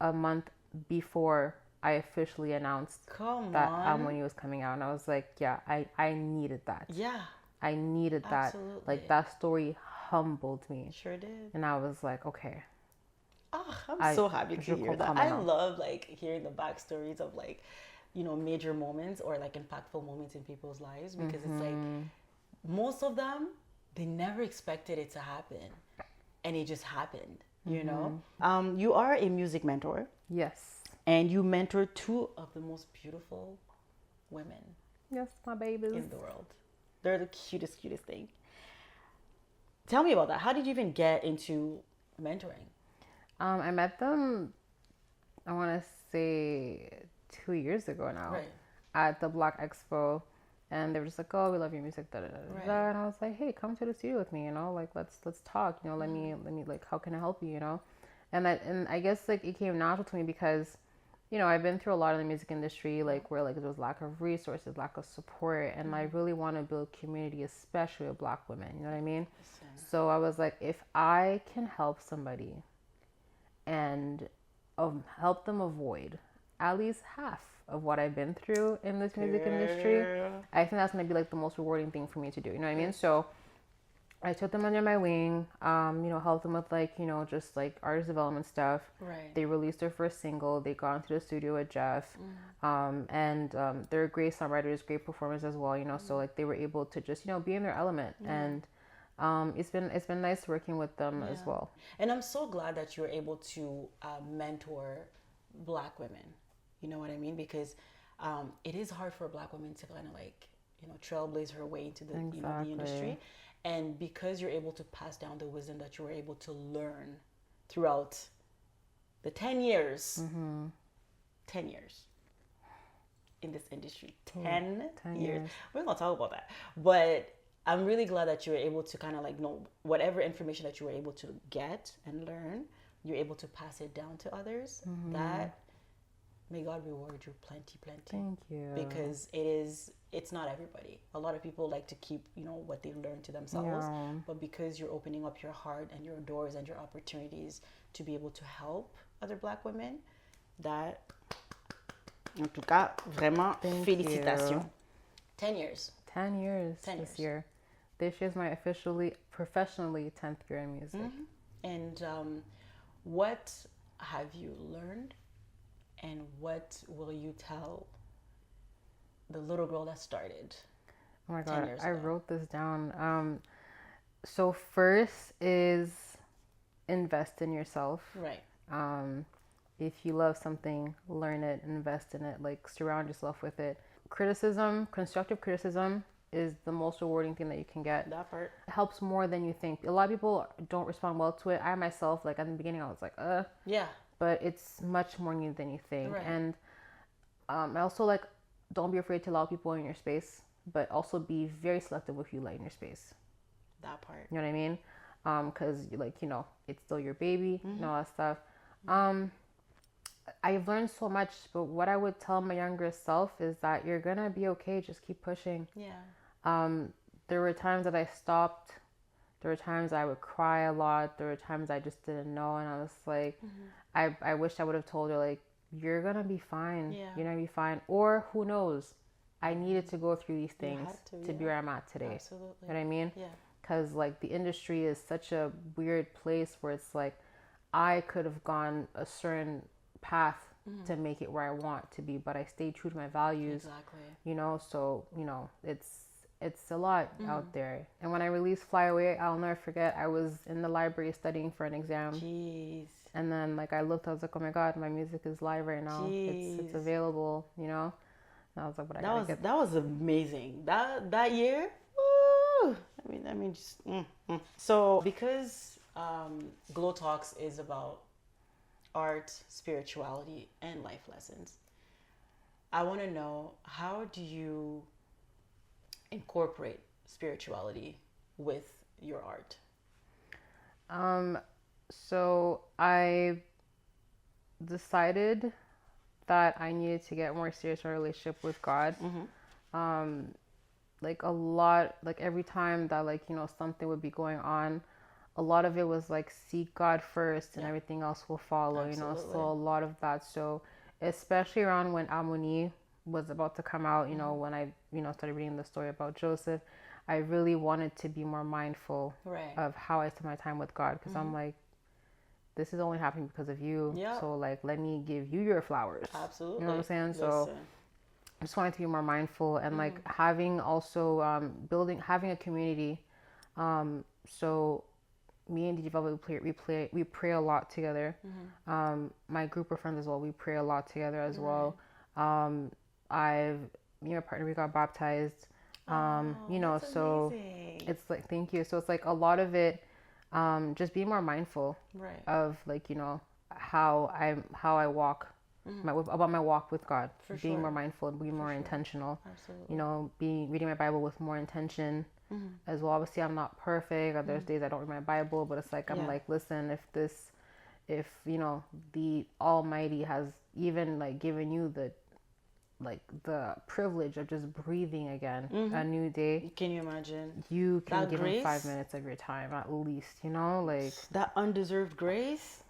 a month before I officially announced that AMONI was coming out, and I was like, yeah, I needed that. Yeah. I needed that. Absolutely. Like, that story humbled me. Sure did. And I was like, okay. Oh, I'm so happy to hear that. I love, like, hearing the backstories of, like, major moments or, like, impactful moments in people's lives, because it's like most of them, they never expected it to happen, and it just happened. You are a music mentor. Yes. And you mentor two of the most beautiful women. Yes, my babies. In the world. They're the cutest thing. Tell me about that. How did you even get into mentoring? I met them, I want to say 2 years ago now, at the Black Expo and they were just like, oh, we love your music, da da da Right. da. And I was like, hey, come to the studio with me, like let's talk, let me like, how can I help you, and I guess like it came natural to me because I've been through a lot in the music industry, like where like there was lack of resources, lack of support, and I really want to build community, especially with Black women. You know what I mean? So I was like, if I can help somebody and help them avoid at least half of what I've been through in this music industry, I think that's maybe like the most rewarding thing for me to do. You know what I mean? So I took them under my wing, helped them with like, just like artist development stuff. Right. They released their first single. They got into the studio with Jeff. And they're great songwriters, great performers as well, so like they were able to just, be in their element. And it's been nice working with them as well. And I'm so glad that you're able to mentor Black women. You know what I mean? Because it is hard for a Black woman to kind of like, trailblaze her way into the, the industry. And because you're able to pass down the wisdom that you were able to learn throughout the 10 years, 10 years in this industry, 10 years. We're going to talk about that. But I'm really glad that you were able to kind of like know whatever information that you were able to get and learn, you're able to pass it down to others. That, may God reward you plenty. Thank you. Because it's not everybody. A lot of people like to keep, what they learn to themselves. Yeah. But because you're opening up your heart and your doors and your opportunities to be able to help other Black women, that, en tout cas, vraiment, félicitations. 10 years. 10 years this year. This year's my professionally 10th year in music. And what have you learned? And what will you tell the little girl that started? Oh my God, I wrote this down. So first is invest in yourself. Right. If you love something, learn it, invest in it, like surround yourself with it. Constructive criticism is the most rewarding thing that you can get. That part. It helps more than you think. A lot of people don't respond well to it. I myself, like at the beginning, I was like, Yeah. But it's much more needed than you think. Right. And I also like, don't be afraid to allow people in your space, but also be very selective with who you let in your space. That part. You know what I mean? Because it's still your baby and all that stuff. I've learned so much, but what I would tell my younger self is that you're gonna be okay. Just keep pushing. Yeah. There were times that I stopped. There were times I would cry a lot. There were times I just didn't know, and I was like, I wish I would have told her like, you're gonna be fine. Yeah. You're gonna be fine. Or who knows? I needed to go through these things to be where I'm at today. Absolutely. You know what I mean? Yeah. Because like the industry is such a weird place where it's like, I could have gone a certain path to make it where I want to be, but I stayed true to my values. Exactly. So it's a lot out there. And when I released Fly Away, I'll never forget, I was in the library studying for an exam. Jeez. And then like I looked, I was like, oh my God, my music is live right now. It's available, And I was like, but that was amazing. That year, woo! I mean, just So because GloTalks is about art, spirituality, and life lessons, I want to know, how do you incorporate spirituality with your art? So I decided that I needed to get more serious in a relationship with God. Like a lot, like every time that something would be going on, a lot of it was like, seek God first and everything else will follow. Absolutely. So a lot of that. So especially around when AMONI was about to come out, when I started reading the story about Joseph, I really wanted to be more mindful of how I spend my time with God, because I'm like, this is only happening because of you. So like, let me give you your flowers. Absolutely. You know what I'm saying? So I just wanted to be more mindful, and like having also having a community. So me and DJ we pray a lot together. My group of friends as well, we pray a lot together as well. Me and my partner, we got baptized. So amazing. It's like, thank you. So it's like a lot of it, just being more mindful of like, how I walk about my walk with God, For being sure. more mindful and being more sure. intentional. Absolutely. Reading my Bible with more intention as well. Obviously, I'm not perfect. Or there's days I don't read my Bible, but it's like I'm like, listen, if the Almighty has even like given you the privilege of just breathing again, a new day. Can you imagine? You can That give grace? him 5 minutes of your time at least, like that undeserved grace.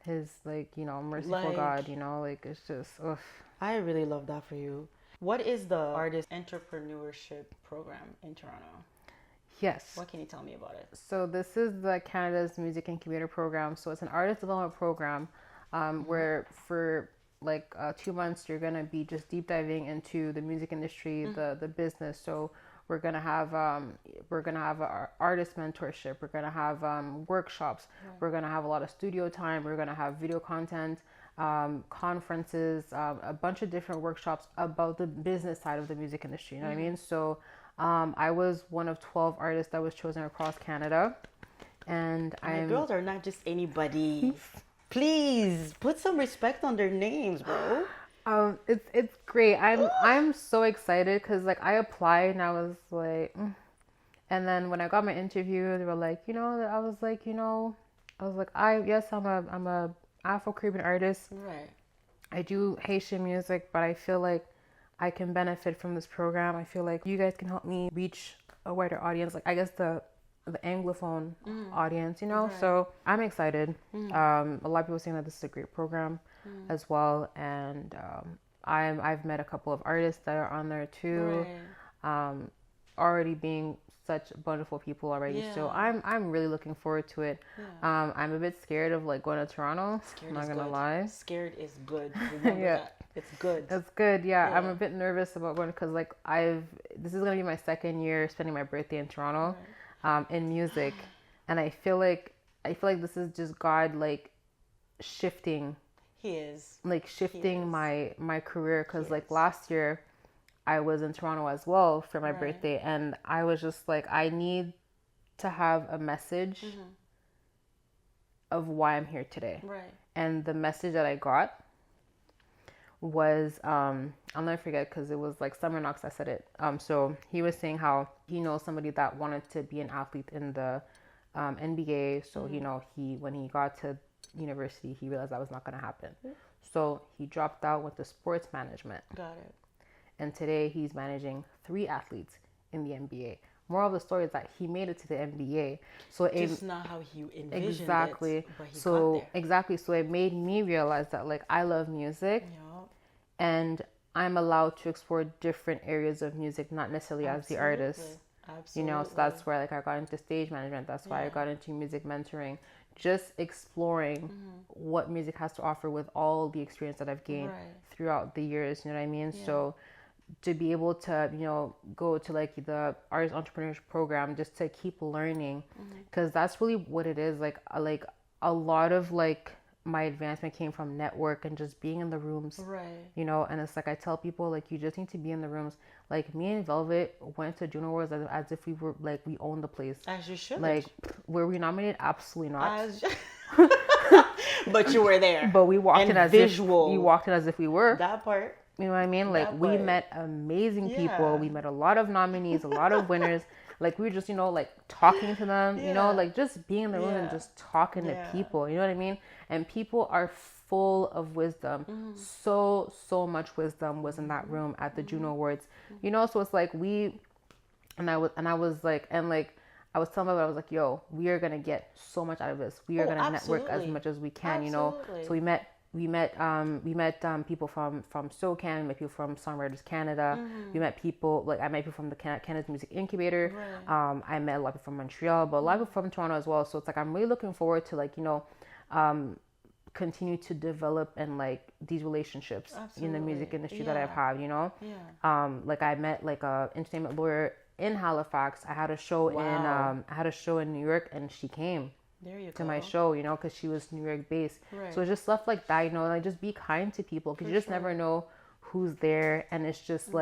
His merciful God, it's just ugh. I really love that for you. What is the artist entrepreneurship program in Toronto? Yes. What can you tell me about it? So this is the Canada's Music Incubator Program. So it's an artist development program where for 2 months you're gonna be just deep diving into the music industry, the business. So we're gonna have artist mentorship. We're gonna have workshops. We're gonna have a lot of studio time. We're gonna have video content, conferences, a bunch of different workshops about the business side of the music industry. You know what I mean? So I was one of 12 artists that was chosen across Canada, and my girls are not just anybody. Please put some respect on their names, bro. It's great. I'm so excited because I applied and I was like, and then when I got my interview, they were like, I'm a Afro-Caribbean artist. Right. I do Haitian music, but I feel like I can benefit from this program. I feel like you guys can help me reach a wider audience. I guess the Anglophone audience, Right. So I'm excited. A lot of people saying that this is a great program as well, and I've met a couple of artists that are on there too. Right. Already being such wonderful people already. Yeah. So I'm really looking forward to it. Yeah. I'm a bit scared of going to Toronto. Scared I'm not is gonna good. lie. Scared is good. Remember that. It's good. That's good. Yeah. Yeah. I'm a bit nervous about going because this is gonna be my second year spending my birthday in Toronto, in music, and I feel like this is just God shifting. He is. Shifting my career because last year I was in Toronto as well for my birthday, and I was just I need to have a message of why I'm here today. Right. And the message that I got was I'll never forget because it was Summer Knox that said it. So he was saying how he knows somebody that wanted to be an athlete in the NBA. So when he got to university, he realized that was not going to happen. So he dropped out, went to sports management. Got it. And today he's managing 3 athletes in the NBA. Moral of the story is that he made it to the NBA. So it's not how he envisioned exactly. it, but he so got there. Exactly. So it made me realize that I love music, and I'm allowed to explore different areas of music, not necessarily as the artist. Absolutely. So that's where I got into stage management. That's why I got into music mentoring. Just exploring what music has to offer with all the experience that I've gained throughout the years. You know what I mean? Yeah. So to be able to, go to the artist entrepreneurship program just to keep learning, because that's really what it is. A lot of my advancement came from network and just being in the rooms, and it's I tell people you just need to be in the rooms. Me and Velvet went to Juno Awards as if we were we owned the place. As you should. Were we nominated? Absolutely not. But you were there. But we walked in as visual. We walked in as if we were. That part. You know what I mean? We met amazing people. We met a lot of nominees, a lot of winners. We were just, talking to them, just being in the room and just talking to people. You know what I mean? And people are full of wisdom. So much wisdom was in that room at the Juno Awards. So it's I was telling them, I was yo, we are gonna get so much out of this. We are gonna network as much as we can. So we met people from SoCan, we met people from Songwriters Canada. We met people I met people from the Canada's Music Incubator. I met a lot of people from Montreal, but a lot of people from Toronto as well. So it's I'm really looking forward to continue to develop and these relationships in the music industry that I've had. I met a entertainment lawyer in Halifax. I had a show in New York, and she came to my show, because she was New York based. So it's just stuff like that, just be kind to people, because you just never know who's there. And it's just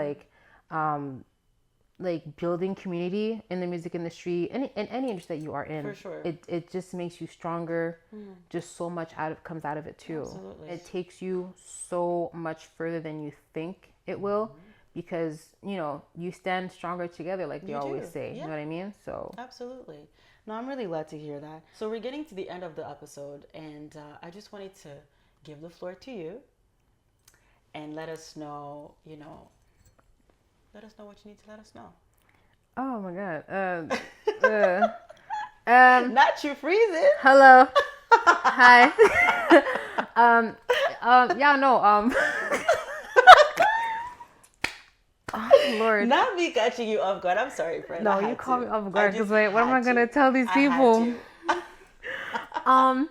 like building community in the music industry, in any industry that you are in. For sure. It just makes you stronger. Just so much comes out of it too. Absolutely. It takes you so much further than you think it will, because you stand stronger together, like they always say. Yeah. You know what I mean? So absolutely. No, I'm really glad to hear that. So we're getting to the end of the episode, and I just wanted to give the floor to you and let us know, let us know what you need to let us know. oh my god. Not you freezing. Hello. Hi. Yeah, no. Oh Lord. Not me catching you off guard. I'm sorry, friend. No, you call me off guard because what am I gonna tell these people? I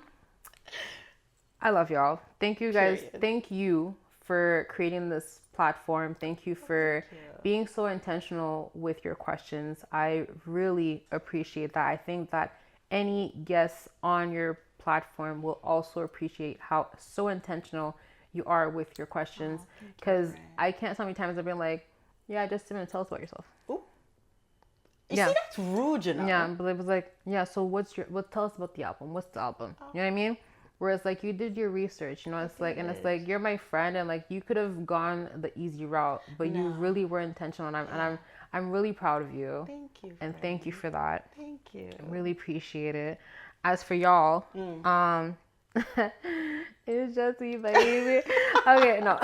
love y'all. Thank you guys. Period. Thank you for creating this platform. Thank you for being so intentional with your questions. I really appreciate that. I think that any guests on your platform will also appreciate how so intentional you are with your questions, because I can't tell how many times I've been like, yeah, just tell us about yourself. Ooh. See, that's rude, Yeah, but it was like, yeah, so tell us about the album. What's the album? You know what I mean? Whereas like you did your research, it's like, and it's like, you're my friend, and like you could have gone the easy route, but you really were intentional, and I'm really proud of you. Thank you. And thank you for that. Thank you. I really appreciate it. As for y'all, it's Jessie, baby. Okay, no.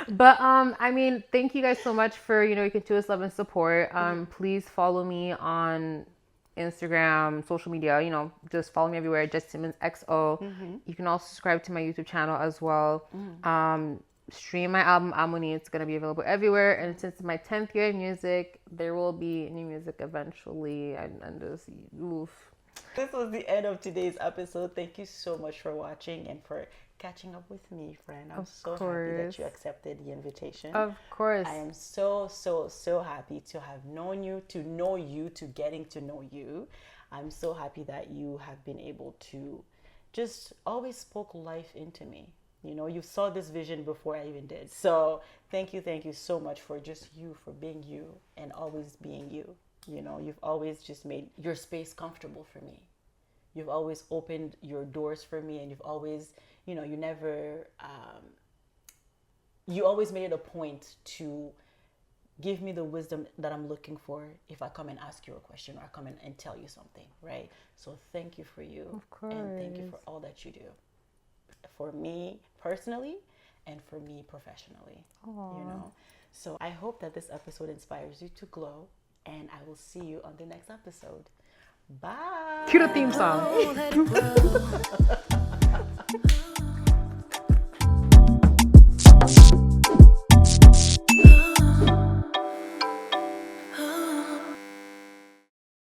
But I mean, thank you guys so much for your continuous love and support. Please follow me on Instagram, social media. Just follow me everywhere. Jessie Simmons XO. You can also subscribe to my YouTube channel as well. Stream my album AMONI. It's gonna be available everywhere. And since it's my 10th year in music, there will be new music eventually. And just oof. This was the end of today's episode. Thank you so much for watching and for catching up with me, friend. I'm so happy that you accepted the invitation. Of course. I am so happy to have known you, to know you, to getting to know you. I'm so happy that you have been able to just always spoke life into me. You saw this vision before I even did. So thank you so much for just for being you and always being you. You've always just made your space comfortable for me. You've always opened your doors for me, and you've always, you never, you always made it a point to give me the wisdom that I'm looking for if I come and ask you a question or I come in and tell you something, right? So thank you for you. Of course. And thank you for all that you do. For me personally and for me professionally. Aww. So I hope that this episode inspires you to glow. And I will see you on the next episode. Bye. Cue the theme song.